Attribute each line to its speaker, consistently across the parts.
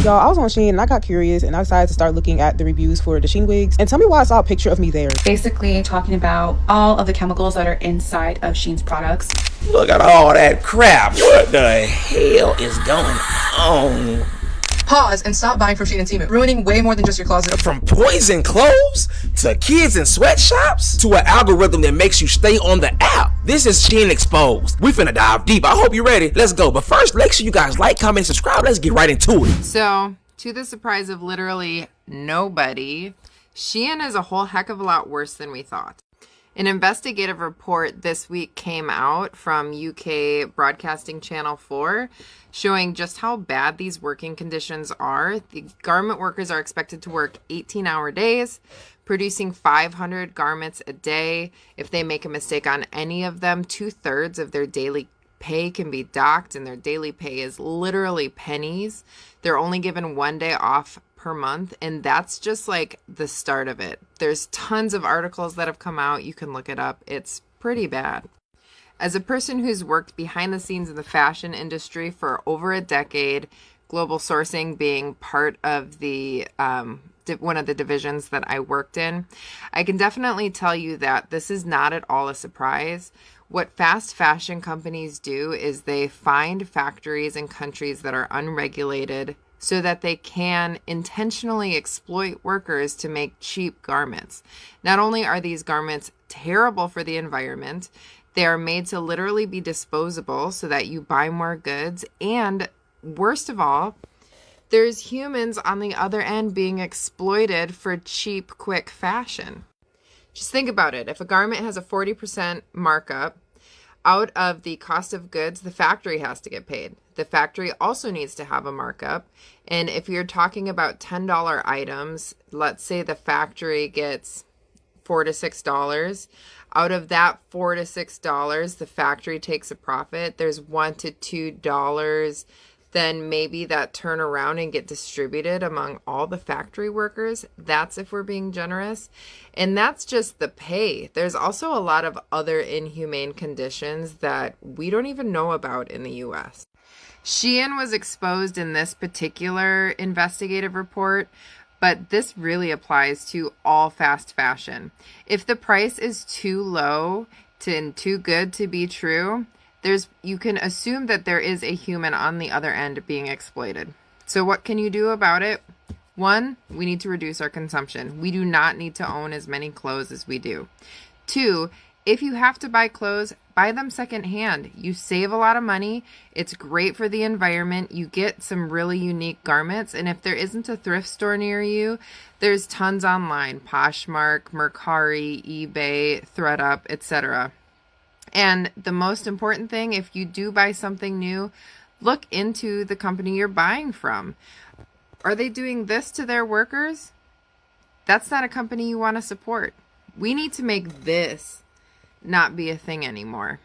Speaker 1: Y'all, I was on SHEIN and I got curious and I decided to start looking at the reviews for the SHEIN wigs. And tell me why I saw a picture of me there.
Speaker 2: Basically talking about all of the chemicals that are inside of SHEIN's products.
Speaker 3: Look at all that crap. What the hell is going on?
Speaker 4: Pause and stop buying from SHEIN and Temu, ruining way more than just your closet.
Speaker 3: From poison clothes to kids in sweatshops to an algorithm that makes you stay on the app. This is SHEIN Exposed. We finna dive deep. I hope you're ready. Let's go. But first, make sure you guys like, comment, subscribe. Let's get right into it.
Speaker 5: So, to the surprise of literally nobody, SHEIN is a whole heck of a lot worse than we thought. An investigative report this week came out from UK Broadcasting Channel 4 showing just how bad these working conditions are. The garment workers are expected to work 18-hour days, producing 500 garments a day. If they make a mistake on any of them, 2/3 of their daily pay can be docked, and their daily pay is literally pennies. They're only given 1 day off per month, and that's just like the start of it. There's tons of articles that have come out. You can look it up. It's pretty bad. As a person who's worked behind the scenes in the fashion industry for over a decade, global sourcing being part of the one of the divisions that I worked in, I can definitely tell you that this is not at all a surprise. What fast fashion companies do is they find factories in countries that are unregulated so that they can intentionally exploit workers to make cheap garments. Not only are these garments terrible for the environment, they are made to literally be disposable so that you buy more goods. And worst of all, there's humans on the other end being exploited for cheap, quick fashion. Just think about it. If a garment has a 40% markup, out of the cost of goods, the factory has to get paid. The factory also needs to have a markup. And if you're talking about $10 items, let's say the factory gets $4 to $6. Out of that $4 to $6, the factory takes a profit. There's $1 to $2. Then maybe that turn around and get distributed among all the factory workers. That's if we're being generous. And that's just the pay. There's also a lot of other inhumane conditions that we don't even know about in the US. SHEIN was exposed in this particular investigative report, but this really applies to all fast fashion. If the price is too low and too good to be true, you can assume that there is a human on the other end being exploited. So what can you do about it? 1, we need to reduce our consumption. We do not need to own as many clothes as we do. 2, if you have to buy clothes, buy them secondhand. You save a lot of money. It's great for the environment. You get some really unique garments. And if there isn't a thrift store near you, there's tons online. Poshmark, Mercari, eBay, ThredUp, etc. And the most important thing, if you do buy something new, look into the company you're buying from. Are they doing this to their workers? That's not a company you want to support. We need to make this not be a thing anymore.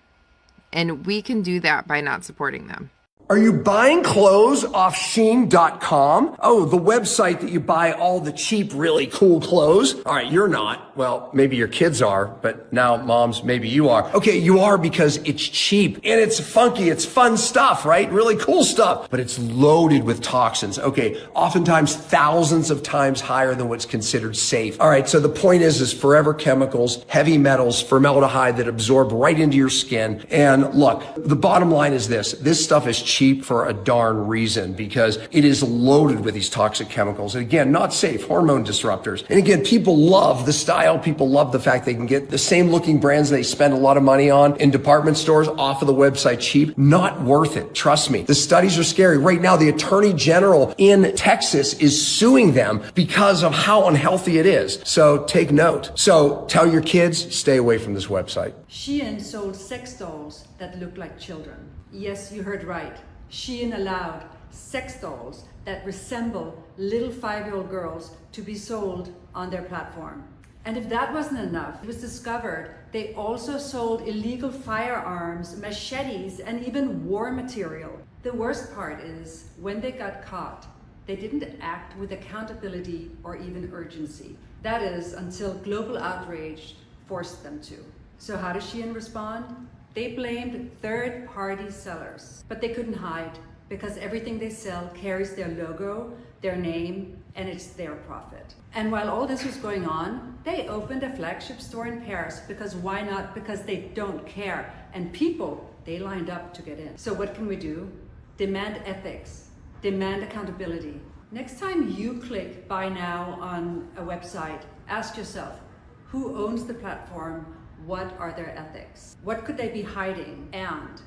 Speaker 5: And we can do that by not supporting them.
Speaker 6: Are you buying clothes off SHEIN.com? Oh, the website that you buy all the cheap, really cool clothes? All right, you're not. Well, maybe your kids are, but now moms, maybe you are. Okay, you are because it's cheap and it's funky. It's fun stuff, right? Really cool stuff, but it's loaded with toxins. Okay, oftentimes thousands of times higher than what's considered safe. All right, so the point is forever chemicals, heavy metals, formaldehyde that absorb right into your skin. And look, the bottom line is this stuff is cheap for a darn reason because it is loaded with these toxic chemicals. And again, not safe, hormone disruptors. And again, people love the style. People love the fact they can get the same looking brands they spend a lot of money on in department stores off of the website cheap. Not worth it. Trust me. The studies are scary. Right now, the Attorney General in Texas is suing them because of how unhealthy it is. So take note. So tell your kids, stay away from this website.
Speaker 7: SHEIN sold sex dolls that look like children. Yes, you heard right. SHEIN allowed sex dolls that resemble little 5-year-old girls to be sold on their platform. And if that wasn't enough, it was discovered they also sold illegal firearms, machetes, and even war material. The worst part is when they got caught, they didn't act with accountability or even urgency. That is until global outrage forced them to. So how does SHEIN respond? They blamed third-party sellers, but they couldn't hide. because everything they sell carries their logo, their name, and it's their profit. And while all this was going on, they opened a flagship store in Paris, because why not? Because they don't care. And people, they lined up to get in. So what can we do? Demand ethics, demand accountability. Next time you click buy now on a website, ask yourself, who owns the platform? What are their ethics? What could they be hiding? And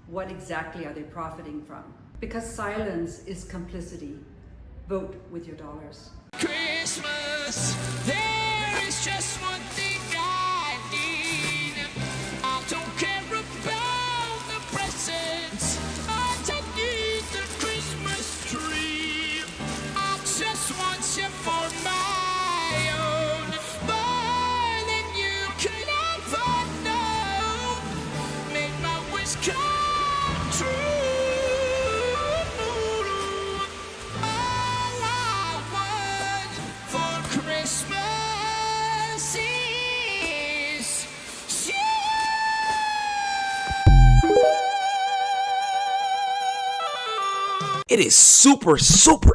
Speaker 7: what exactly are they profiting from? Because silence is complicity. Vote with your dollars.
Speaker 8: Christmas, there is just one thing I need. I don't care about the presents. I don't need the Christmas tree. I just want you for my own. More than you could ever know. Make my wish come true. Christmas is
Speaker 3: It is super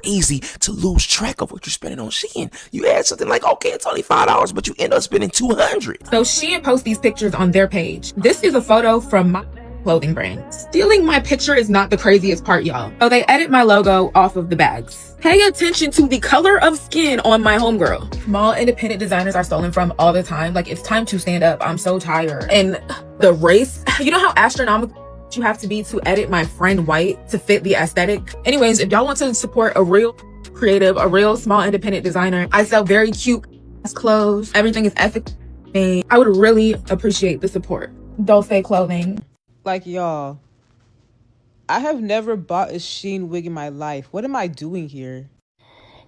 Speaker 3: easy to lose track of what you're spending on Shein. You add something like, okay, it's only $5, but you end up spending $200.
Speaker 1: So Shein posts these pictures on their page. This is a photo from my clothing brand. Stealing my picture is not the craziest part, y'all. So they edit my logo off of the bags. Pay attention to the color of skin on my homegirl. Small independent designers are stolen from all the time. Like, it's time to stand up. I'm so tired. And the race, you know how astronomical you have to be to edit my friend white to fit the aesthetic? Anyways, if y'all want to support a real creative, a real small independent designer, I sell very cute clothes. Everything is ethically made. I would really appreciate the support. Dulce Clothing. Like, y'all, I have never bought a Shein wig in my life. What am I doing here?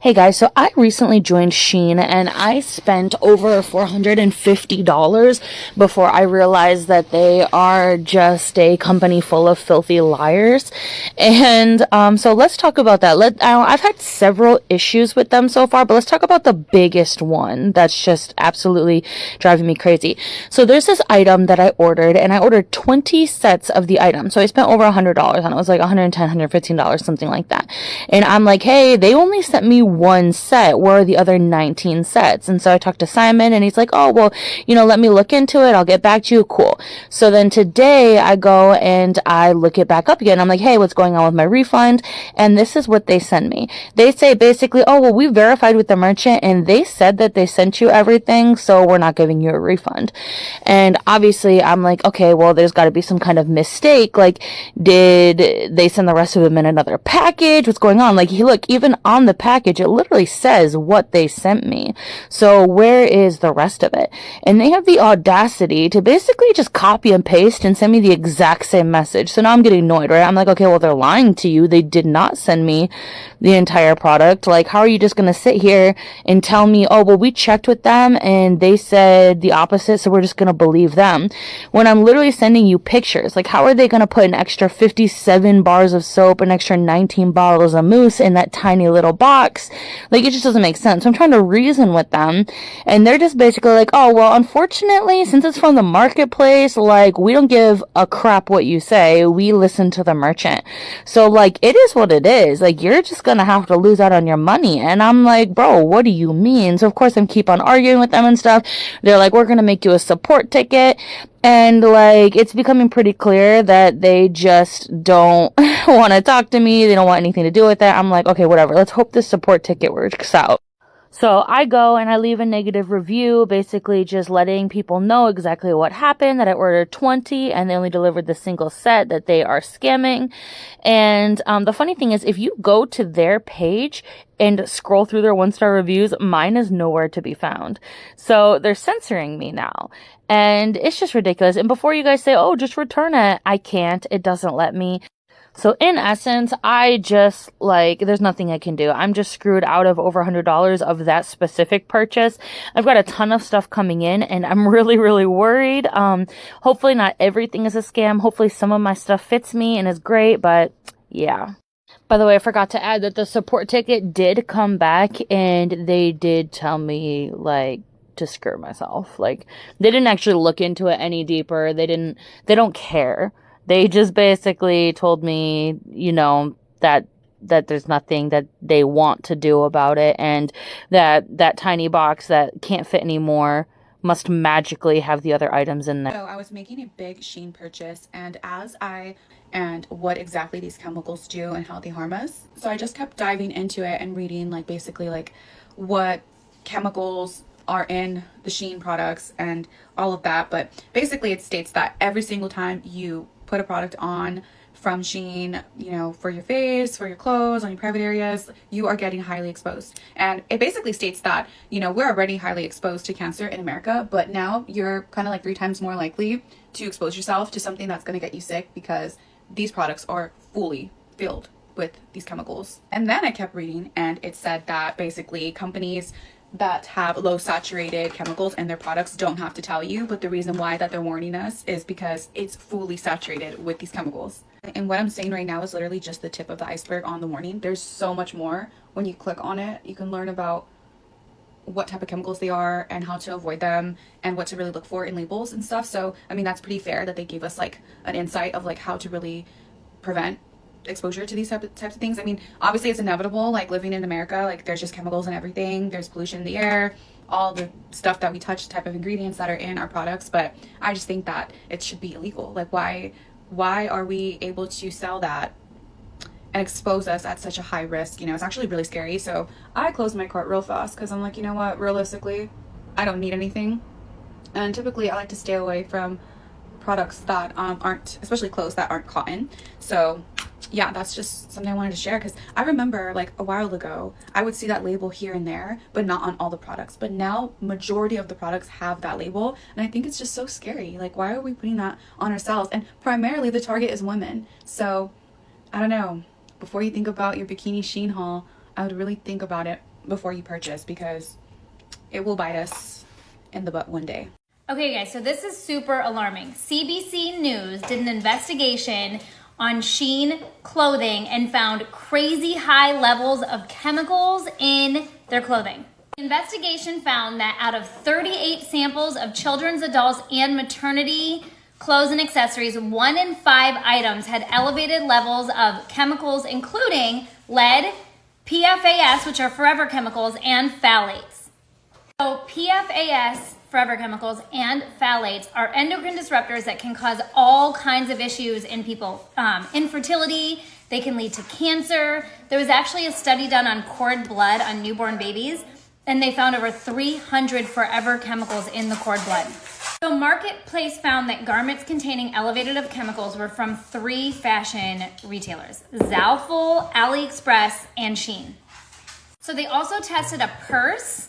Speaker 9: Hey guys, so I recently joined SHEIN and I spent over $450 before I realized that they are just a company full of filthy liars. And so let's talk about that. I've had several issues with them so far, but let's talk about the biggest one that's just absolutely driving me crazy. So there's this item that I ordered, and I ordered 20 sets of the item. So I spent over $100 on it. It was like $110, $115, something like that. And I'm like, hey, they only sent me one set. Where are the other 19 sets? And so I talked to Simon, and he's like, oh, well, let me look into it. I'll get back to you. Cool. So then today I go and I look it back up again. I'm like, hey, what's going on with my refund? And this is what they send me. They say basically, oh, well, we verified with the merchant and they said that they sent you everything, so we're not giving you a refund. And obviously I'm like, okay, well, there's got to be some kind of mistake. Like, did they send the rest of them in another package? What's going on? Like, look, even on the package, it literally says what they sent me. So where is the rest of it? And they have the audacity to basically just copy and paste and send me the exact same message. So now I'm getting annoyed, right? I'm like, okay, well, they're lying to you. They did not send me the entire product. Like, how are you just going to sit here and tell me, oh, well, we checked with them and they said the opposite, so we're just going to believe them, when I'm literally sending you pictures? Like, how are they going to put an extra 57 bars of soap, an extra 19 bottles of mousse in that tiny little box? Like, it just doesn't make sense. So I'm trying to reason with them, and they're just basically like, oh, well, unfortunately, since it's from the marketplace, like, we don't give a crap what you say. We listen to the merchant. So, like, it is what it is. Like, you're just gonna have to lose out on your money. And I'm like, bro, what do you mean? So, of course, I keep on arguing with them and stuff. They're like, we're gonna make you a support ticket. And, like, it's becoming pretty clear that they just don't want to talk to me. They don't want anything to do with it. I'm like, okay, whatever. Let's hope this support ticket works out. So I go and I leave a negative review, basically just letting people know exactly what happened, that I ordered 20 and they only delivered the single set, that they are scamming. And the funny thing is, if you go to their page and scroll through their 1-star reviews, mine is nowhere to be found. So they're censoring me now. And it's just ridiculous. And before you guys say, oh, just return it, I can't. It doesn't let me. So in essence, I just, like, there's nothing I can do. I'm just screwed out of over $100 of that specific purchase. I've got a ton of stuff coming in and I'm really, really worried. Hopefully not everything is a scam. Hopefully some of my stuff fits me and is great, but yeah. By the way, I forgot to add that the support ticket did come back and they did tell me, like, to screw myself. Like, they didn't actually look into it any deeper. They don't care. They just basically told me, that there's nothing that they want to do about it, and that tiny box that can't fit anymore must magically have the other items in there.
Speaker 2: So I was making a big SHEIN purchase, and what exactly these chemicals do and how they harm us. So I just kept diving into it and reading like basically like what chemicals are in the SHEIN products and all of that. But basically it states that every single time you put a product on from SHEIN, you know, for your face, for your clothes, on your private areas, you are getting highly exposed. And it basically states that, you know, we're already highly exposed to cancer in America, but now you're kind of like 3 times more likely to expose yourself to something that's going to get you sick because these products are fully filled with these chemicals. And then I kept reading, and it said that basically companies that have low saturated chemicals in their products don't have to tell you, but the reason why that they're warning us is because it's fully saturated with these chemicals. And what I'm saying right now is literally just the tip of the iceberg on the warning. There's so much more. When you click on it, you can learn about what type of chemicals they are and how to avoid them and what to really look for in labels and stuff. So I mean, that's pretty fair that they gave us like an insight of like how to really prevent exposure to these types of things. I mean, obviously it's inevitable, like living in America, like there's just chemicals in everything, there's pollution in the air, all the stuff that we touch, type of ingredients that are in our products. But I just think that it should be illegal. Like why are we able to sell that and expose us at such a high risk? You know, it's actually really scary. So I closed my cart real fast because I'm like, you know what, realistically I don't need anything, and typically I like to stay away from products that aren't, especially clothes that aren't cotton. So yeah, that's just something I wanted to share, because I remember like a while ago I would see that label here and there, but not on all the products. But now majority of the products have that label, and I think it's just so scary. Like, why are we putting that on ourselves? And primarily the target is women. So I don't know, before you think about your bikini SHEIN haul, I would really think about it before you purchase, because it will bite us in the butt one day.
Speaker 10: Okay guys, so this is super alarming. CBC News did an investigation on SHEIN clothing and found crazy high levels of chemicals in their clothing. The investigation found that out of 38 samples of children's, adults, and maternity clothes and accessories, 1 in 5 items had elevated levels of chemicals, including lead, PFAS, which are forever chemicals, and phthalates. So PFAS, forever chemicals, and phthalates are endocrine disruptors that can cause all kinds of issues in people. Infertility, they can lead to cancer. There was actually a study done on cord blood on newborn babies, and they found over 300 forever chemicals in the cord blood. So Marketplace found that garments containing elevated of chemicals were from 3 fashion retailers: Zalful, AliExpress, and SHEIN. So they also tested a purse,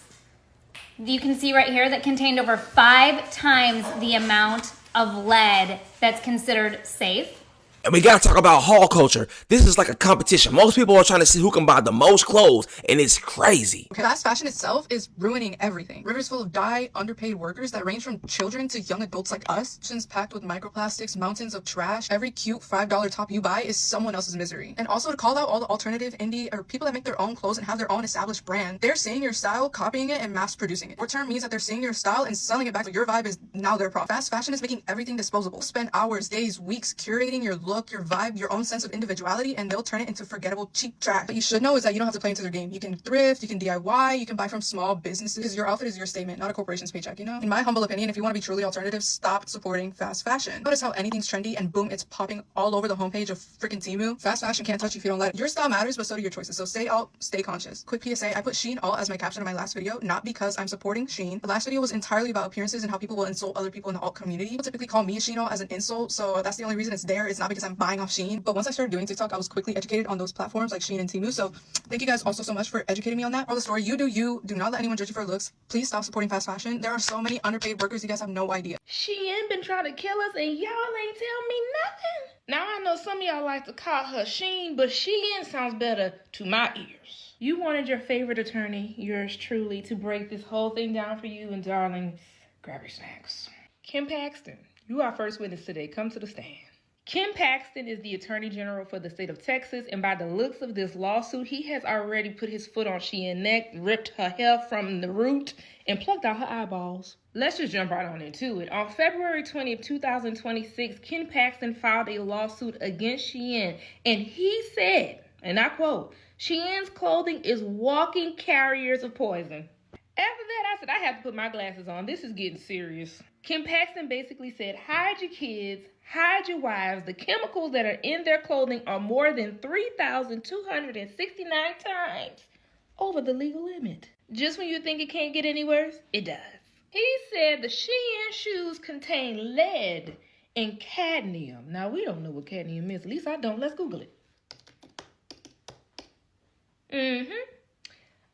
Speaker 10: you can see right here, that contained over 5 times the amount of lead that's considered safe.
Speaker 3: And we gotta talk about haul culture. This is like a competition. Most people are trying to see who can buy the most clothes, and it's crazy.
Speaker 4: Fast fashion itself is ruining everything. Rivers full of underpaid workers that range from children to young adults like us. Oceans packed with microplastics, mountains of trash. Every cute $5 top you buy is someone else's misery. And also to call out all the alternative, indie, or people that make their own clothes and have their own established brand. They're seeing your style, copying it, and mass producing it. What term means that they're seeing your style and selling it back, so your vibe is now their profit. Fast fashion is making everything disposable. Spend hours, days, weeks curating your look, your vibe, your own sense of individuality, and they'll turn it into forgettable cheap trash. What you should know is that you don't have to play into their game. You can thrift, you can DIY, you can buy from small businesses, because your outfit is your statement, not a corporation's paycheck, you know? In my humble opinion, if you want to be truly alternative, stop supporting fast fashion. Notice how anything's trendy and boom, it's popping all over the homepage of freaking Temu. Fast fashion can't touch you if you don't let it. Your style matters, but so do your choices. So stay out, stay conscious. Quick PSA, I put SHEIN all as my caption in my last video, not because I'm supporting SHEIN. The last video was entirely about appearances and how people will insult other people in the alt community. People typically call me a SHEIN all as an insult, so that's the only reason it's there. It's not because I'm buying off SHEIN. But once I started doing TikTok, I was quickly educated on those platforms like SHEIN and Temu. So thank you guys also so much for educating me on that. Or the story, you do you. Do not let anyone judge you for looks. Please stop supporting fast fashion. There are so many underpaid workers, you guys have no idea.
Speaker 11: SHEIN been trying to kill us and y'all ain't tell me nothing. Now I know some of y'all like to call her SHEIN, but SHEIN sounds better to my ears. You wanted your favorite attorney, yours truly, to break this whole thing down for you, and darling, grab your snacks. Kim Paxton, you are first witness today. Come to the stand. Kim Paxton is the Attorney General for the state of Texas, and by the looks of this lawsuit, he has already put his foot on SHEIN's neck, ripped her hair from the root, and plucked out her eyeballs. Let's just jump right on into it. On February 20th, 2026, Kim Paxton filed a lawsuit against SHEIN, and he said And I quote, "Shein's clothing is walking carriers of poison." After that, I said, I have to put my glasses on. This is getting serious. Kim Paxton basically said, hide your kids, hide your wives. The chemicals that are in their clothing are more than 3,269 times over the legal limit. Just when you think it can't get any worse, it does. He said the Shein shoes contain lead and cadmium. Now, we don't know what cadmium is. At least I don't. Let's Google it.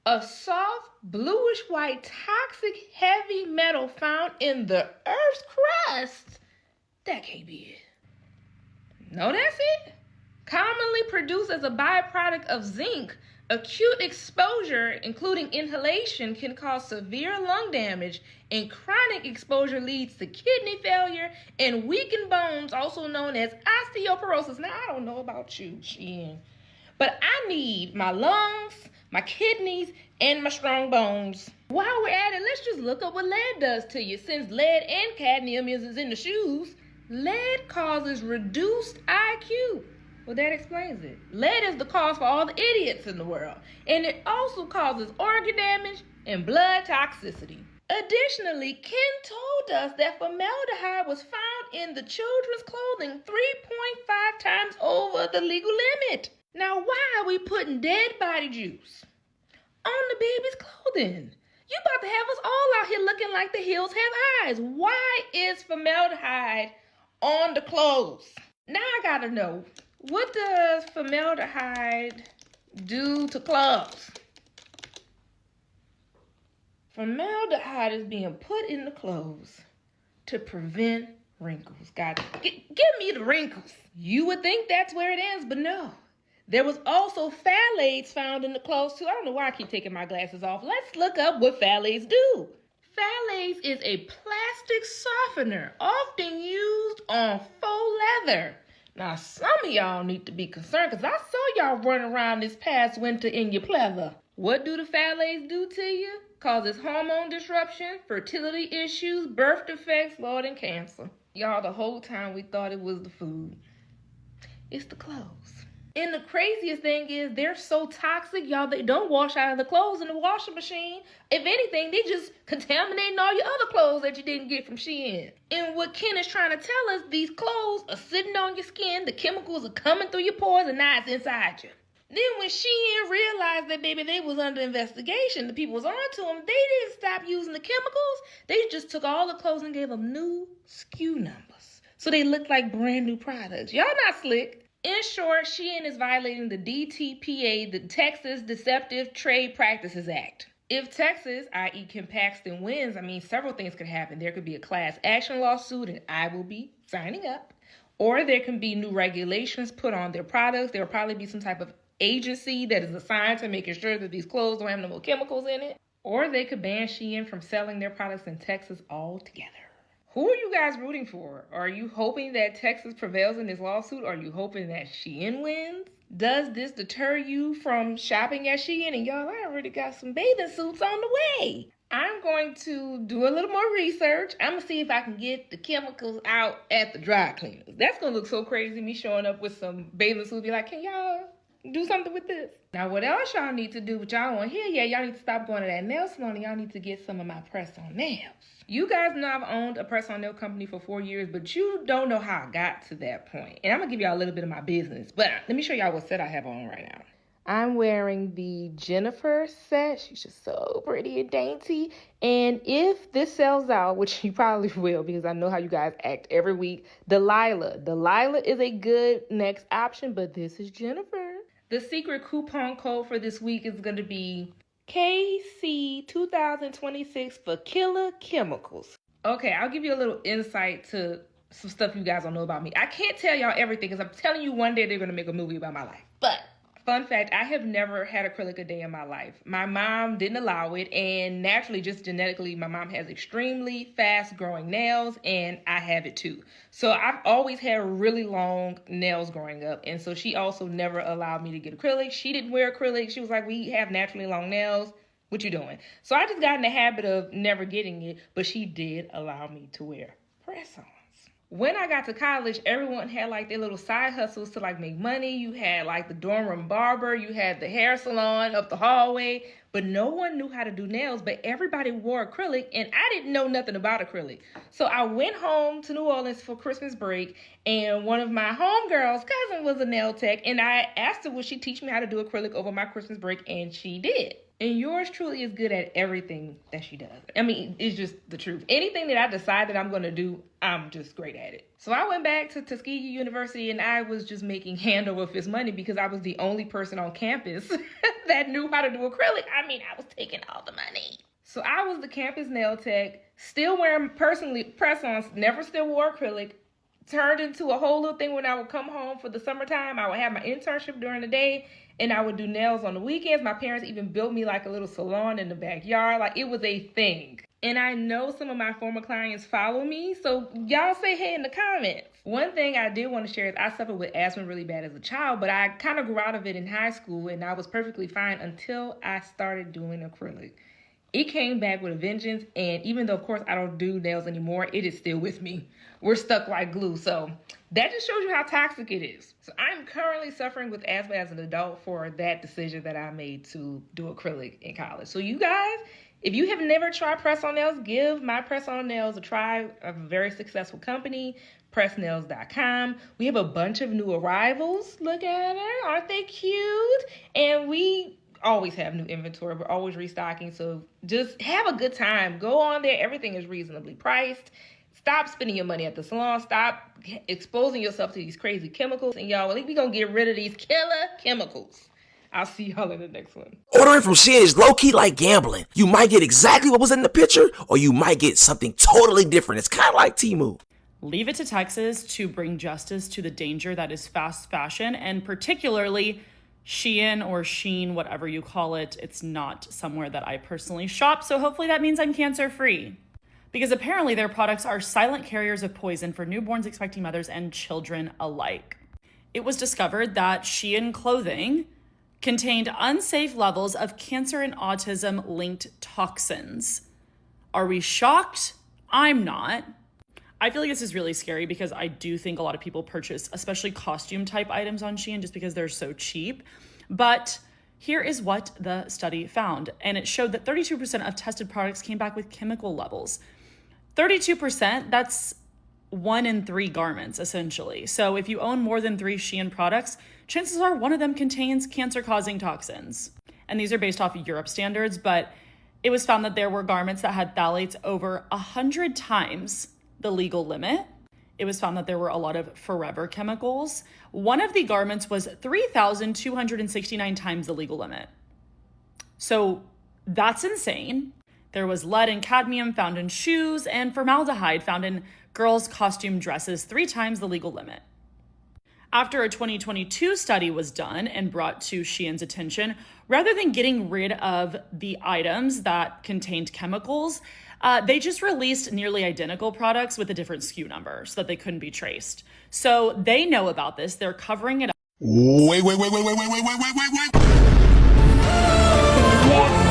Speaker 11: A soft, bluish-white, toxic, heavy metal found in the Earth's crust. That can't be it. No, that's it. Commonly produced as a byproduct of zinc, acute exposure, including inhalation, can cause severe lung damage, and chronic exposure leads to kidney failure and weakened bones, also known as osteoporosis. Now, I don't know about you, Shein, but I need my lungs, my kidneys, and my strong bones. While we're at it, let's just look up what lead does to you. Since lead and cadmium is in the shoes, lead causes reduced IQ. Well, that explains it. Lead is the cause for all the idiots in the world, and it also causes organ damage and blood toxicity. Additionally, Ken told us that formaldehyde was found in the children's clothing 3.5 times over the legal limit. Now, why are we putting dead body juice on the baby's clothing? You about to have us all out here looking like the hills have eyes. Why is formaldehyde on the clothes? Now I gotta know, what does formaldehyde do to clothes? Formaldehyde is being put in the clothes to prevent wrinkles. Got it. Give me the wrinkles. You would think that's where it ends, but no. There was also phthalates found in the clothes too. I don't know why I keep taking my glasses off. Let's look up what phthalates do. Phthalates is a plastic softener often used on faux leather. Now, some of y'all need to be concerned because I saw y'all running around this past winter in your pleather. What do the phthalates do to you? Causes hormone disruption, fertility issues, birth defects, Lord, and cancer. Y'all, the whole time we thought it was the food. It's the clothes. And the craziest thing is they're so toxic, y'all, they don't wash out of the clothes in the washing machine. If anything, they just contaminating all your other clothes that you didn't get from Shein. And what Ken is trying to tell us, these clothes are sitting on your skin, the chemicals are coming through your pores, and now it's inside you. Then when Shein realized that, baby, they was under investigation, the people was onto them, they didn't stop using the chemicals. They just took all the clothes and gave them new SKU numbers. So they looked like brand new products. Y'all not slick. In short, Shein is violating the DTPA, the Texas Deceptive Trade Practices Act. If Texas, i.e. Kim Paxton, wins, several things could happen. There could be a class action lawsuit, and I will be signing up. Or there can be new regulations put on their products. There will probably be some type of agency that is assigned to making sure that these clothes don't have no more chemicals in it. Or they could ban Shein from selling their products in Texas altogether. Who are you guys rooting for? Are you hoping that Texas prevails in this lawsuit? Are you hoping that Shein wins? Does this deter you from shopping at Shein? And y'all, I already got some bathing suits on the way. I'm going to do a little more research. I'm going to see if I can get the chemicals out at the dry cleaners. That's going to look so crazy, me showing up with some bathing suits, be like, can y'all do something with this? Now, what else y'all need to do, but y'all won't hear yet, y'all need to stop going to that nail salon and y'all need to get some of my press-on nails. You guys know I've owned a press-on nail company for 4 years, but you don't know how I got to that point. And I'm going to give y'all a little bit of my business, but let me show y'all what set I have on right now. I'm wearing the Jennifer set. She's just so pretty and dainty. And if this sells out, which you probably will because I know how you guys act every week, Delilah. Delilah is a good next option, but this is Jennifer. The secret coupon code for this week is going to be KC 2026 for Killer Chemicals. Okay, I'll give you a little insight to some stuff you guys don't know about me. I can't tell y'all everything because I'm telling you one day they're going to make a movie about my life. But fun fact, I have never had acrylic a day in my life. My mom didn't allow it, and naturally, just genetically, my mom has extremely fast growing nails, and I have it too. So I've always had really long nails growing up, and so she also never allowed me to get acrylic. She didn't wear acrylic. She was like, we have naturally long nails. What you doing? So I just got in the habit of never getting it, but she did allow me to wear press-ons. When I got to college, everyone had like their little side hustles to like make money. You had like the dorm room barber, you had the hair salon up the hallway, but no one knew how to do nails, but everybody wore acrylic and I didn't know nothing about acrylic. So I went home to New Orleans for Christmas break and one of my homegirls' cousin was a nail tech and I asked her would she teach me how to do acrylic over my Christmas break and she did. And yours truly is good at everything that she does. I mean, it's just the truth. Anything that I decide that I'm going to do, I'm just great at it. So I went back to Tuskegee University and I was just making hand over fist money because I was the only person on campus that knew how to do acrylic. I mean, I was taking all the money. So I was the campus nail tech, still wearing personally press-ons, never still wore acrylic, turned into a whole little thing when I would come home for the summertime. I would have my internship during the day and I would do nails on the weekends. My parents even built me like a little salon in the backyard. Like it was a thing. And I know some of my former clients follow me. So y'all say hey in the comments. One thing I did want to share is I suffered with asthma really bad as a child, but I kind of grew out of it in high school and I was perfectly fine until I started doing acrylic. It came back with a vengeance, and even though, of course, I don't do nails anymore, it is still with me. We're stuck like glue, so that just shows you how toxic it is. So I'm currently suffering with asthma as an adult for that decision that I made to do acrylic in college. So you guys, if you have never tried press-on nails, give my press-on nails a try. A very successful company, pressnails.com. We have a bunch of new arrivals. Look at her. Aren't they cute? And we always have new inventory. We're always restocking. So just have a good time. Go on there. Everything is reasonably priced. Stop spending your money at the salon. Stop exposing yourself to these crazy chemicals. And y'all, we're going to get rid of these killer chemicals. I'll see y'all in the next one.
Speaker 3: Ordering from SHEIN is low-key like gambling. You might get exactly what was in the picture, or you might get something totally different. It's kind of like Temu.
Speaker 12: Leave it to Texas to bring justice to the danger that is fast fashion, and particularly SHEIN or SHEIN, whatever you call it. It's not somewhere that I personally shop, so hopefully that means I'm cancer-free. Because apparently their products are silent carriers of poison for newborns, expecting mothers, and children alike. It was discovered that SHEIN clothing contained unsafe levels of cancer and autism-linked toxins. Are we shocked? I'm not. I feel like this is really scary because I do think a lot of people purchase, especially costume type items on SHEIN just because they're so cheap. But here is what the study found. And it showed that 32% of tested products came back with chemical levels. 32%, that's 1 in 3 garments, essentially. So if you own more than 3 SHEIN products, chances are one of them contains cancer-causing toxins. And these are based off of Europe standards, but it was found that there were garments that had phthalates over 100 times the legal limit. It was found that there were a lot of forever chemicals. One of the garments was 3,269 times the legal limit. So that's insane. There was lead and cadmium found in shoes and formaldehyde found in girls' costume dresses 3 times the legal limit. After a 2022 study was done and brought to SHEIN's attention, rather than getting rid of the items that contained chemicals, they just released nearly identical products with a different SKU number so that they couldn't be traced. So they know about this. They're covering it up.
Speaker 8: Wait. What the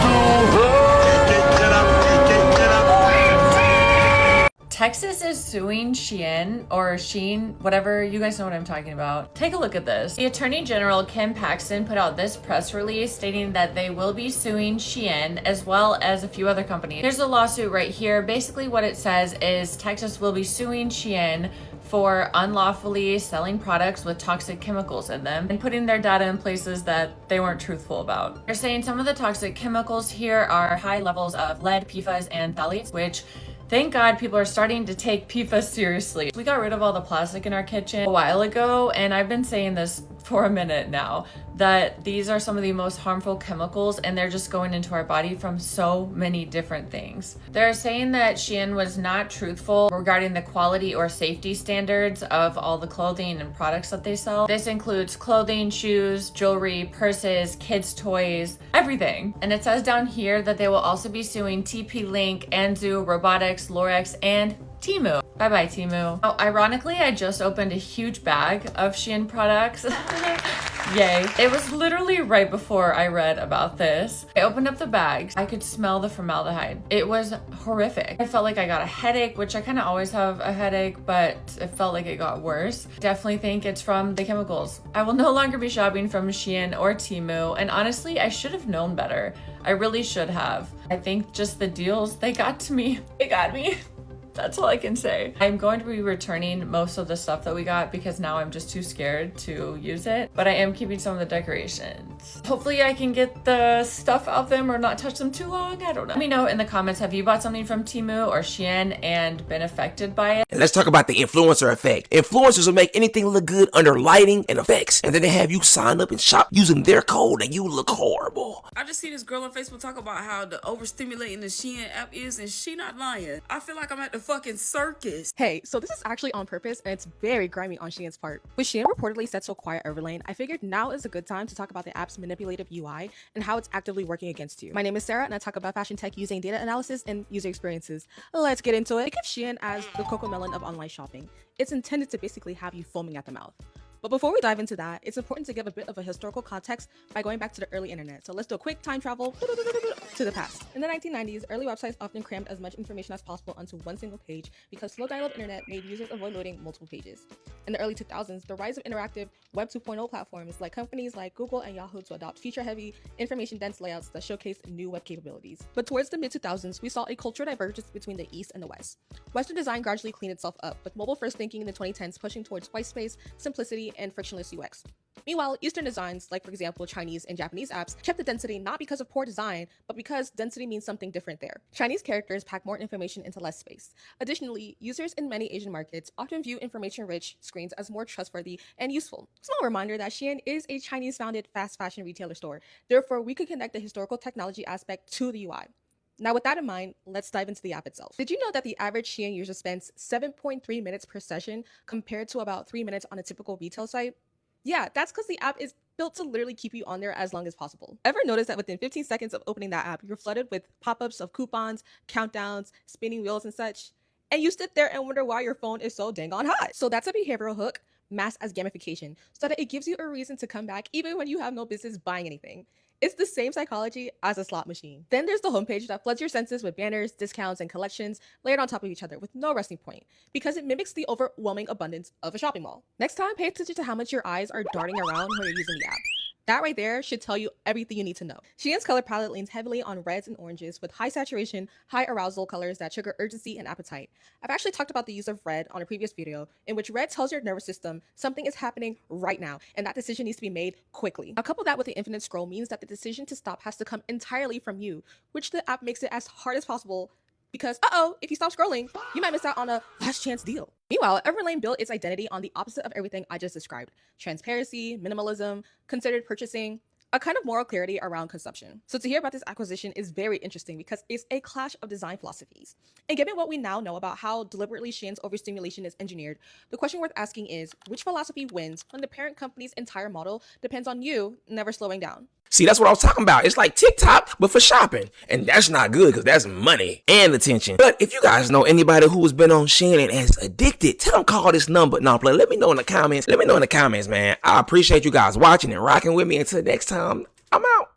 Speaker 8: hell?
Speaker 5: Texas is suing SHEIN, or SHEIN, whatever, you guys know what I'm talking about. Take a look at this. The Attorney General, Kim Paxton, put out this press release stating that they will be suing SHEIN as well as a few other companies. Here's the lawsuit right here. Basically what it says is Texas will be suing SHEIN for unlawfully selling products with toxic chemicals in them and putting their data in places that they weren't truthful about. They're saying some of the toxic chemicals here are high levels of lead, PFAS, and phthalates, which thank God people are starting to take PFAS seriously. We got rid of all the plastic in our kitchen a while ago, and I've been saying this for a minute now, that these are some of the most harmful chemicals and they're just going into our body from so many different things. They're saying that SHEIN was not truthful regarding the quality or safety standards of all the clothing and products that they sell. This includes clothing, shoes, jewelry, purses, kids' toys, everything. And it says down here that they will also be suing TP-Link, Anzu, Robotics, Lorex, and Temu. Bye-bye, Temu. Oh, ironically, I just opened a huge bag of SHEIN products.
Speaker 13: Yay. It was literally right before I read about this. I opened up the bag. I could smell the formaldehyde. It was horrific. I felt like I got a headache, which I kind of always have a headache, but it felt like it got worse. Definitely think it's from the chemicals. I will no longer be shopping from SHEIN or Temu, and honestly, I should have known better. I really should have. I think just the deals, they got to me. They got me. That's all I can say. I'm going to be returning most of the stuff that we got because now I'm just too scared to use it, but I am keeping some of the decorations. Hopefully I can get the stuff out of them or not touch them too long. I don't know. Let me know in the comments, have you bought something from Temu or SHEIN and been affected by it?
Speaker 3: And let's talk about the influencer effect. Influencers will make anything look good under lighting and effects, and then they have you sign up and shop using their code and you look horrible.
Speaker 14: I just see this girl on Facebook talk about how the overstimulating the SHEIN app is, and she not lying. I feel like I'm at the fucking circus.
Speaker 15: Hey, so this is actually on purpose and it's very grimy on SHEIN's part. With SHEIN reportedly set to acquire Everlane, I figured now is a good time to talk about the app's manipulative UI and how it's actively working against you. My name is Sarah and I talk about fashion tech using data analysis and user experiences. Let's get into it. Think of SHEIN as the Cocomelon of online shopping. It's intended to basically have you foaming at the mouth. But before we dive into that, it's important to give a bit of a historical context by going back to the early internet. So let's do a quick time travel to the past. In the 1990s, early websites often crammed as much information as possible onto one single page because slow download internet made users avoid loading multiple pages. In the early 2000s, the rise of interactive Web 2.0 platforms like companies like Google and Yahoo to adopt feature-heavy, information-dense layouts that showcased new web capabilities. But towards the mid-2000s, we saw a cultural divergence between the East and the West. Western design gradually cleaned itself up, with mobile-first thinking in the 2010s pushing towards white space, simplicity, and frictionless UX. Meanwhile, Eastern designs, like for example Chinese and Japanese apps, kept the density not because of poor design, but because density means something different there. Chinese characters pack more information into less space. Additionally, users in many Asian markets often view information-rich screens as more trustworthy and useful. Small reminder that SHEIN is a Chinese-founded fast fashion retailer store. Therefore, we could connect the historical technology aspect to the UI. Now, with that in mind, let's dive into the app itself. Did you know that the average SHEIN user spends 7.3 minutes per session compared to about 3 minutes on a typical retail site? Yeah, that's because the app is built to literally keep you on there as long as possible. Ever notice that within 15 seconds of opening that app, you're flooded with pop-ups of coupons, countdowns, spinning wheels, and such? And you sit there and wonder why your phone is so dang on hot. So that's a behavioral hook masked as gamification, so that it gives you a reason to come back even when you have no business buying anything. It's the same psychology as a slot machine. Then there's the homepage that floods your senses with banners, discounts, and collections layered on top of each other with no resting point, because it mimics the overwhelming abundance of a shopping mall. Next time, pay attention to how much your eyes are darting around when you're using the app. That right there should tell you everything you need to know. SHEIN's color palette leans heavily on reds and oranges with high saturation, high arousal colors that trigger urgency and appetite. I've actually talked about the use of red on a previous video, in which red tells your nervous system something is happening right now, and that decision needs to be made quickly. Now, couple that with the infinite scroll means that the decision to stop has to come entirely from you, which the app makes it as hard as possible because, if you stop scrolling, you might miss out on a last chance deal. Meanwhile, Everlane built its identity on the opposite of everything I just described. Transparency, minimalism, considered purchasing, a kind of moral clarity around consumption. So to hear about this acquisition is very interesting because it's a clash of design philosophies. And given what we now know about how deliberately SHEIN's overstimulation is engineered, the question worth asking is, which philosophy wins when the parent company's entire model depends on you never slowing down?
Speaker 3: See, that's what I was talking about. It's like TikTok, but for shopping. And that's not good because that's money and attention. But if you guys know anybody who has been on SHEIN and is addicted, tell them call this number. No, play. Let me know in the comments. Man. I appreciate you guys watching and rocking with me. Until next time, I'm out.